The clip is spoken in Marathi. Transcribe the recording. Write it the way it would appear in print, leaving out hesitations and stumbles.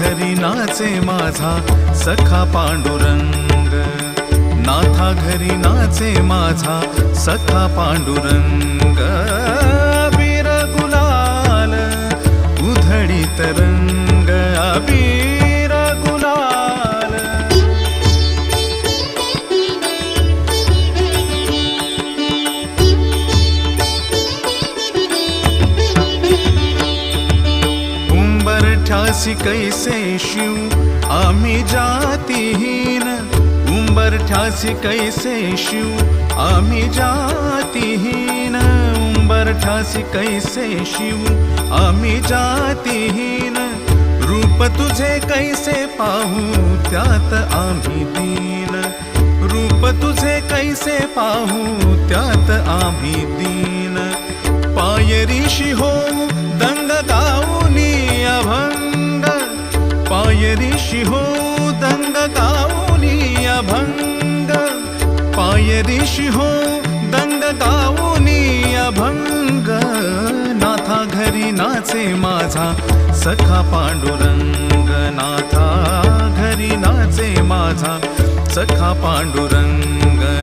घरी नाचे माझा सखा पांडुरंग, नाथा घरी नाचे माझा सखा पांडुरंग. अबीर गुलाल उधळीत रंग, अबीर गुलाल. उंबरठ्यासी कैसे शिव आम्ही जातीहीन, उंबरठ्यासी कैसे शिव आम्ही जातीहीन, उंबरठ्यासी कैसे शिव आम्ही जातीहीन. रूप तुझे कैसे पाहू त्यात आम्ही दीन, रूप तुझे कैसे पाहू त्यात आम्ही दीन. पायरीशी होऊ दंग गाऊनी अभंग, पायरीशी होऊ दंग गाऊनी अभंग, पायरीशी होऊ दंग गाऊनी अभंग. नाथा घरी नाचे माझा सखा पांडुरंग, नाथा घरी नाचे माझा सखा पांडुरंग.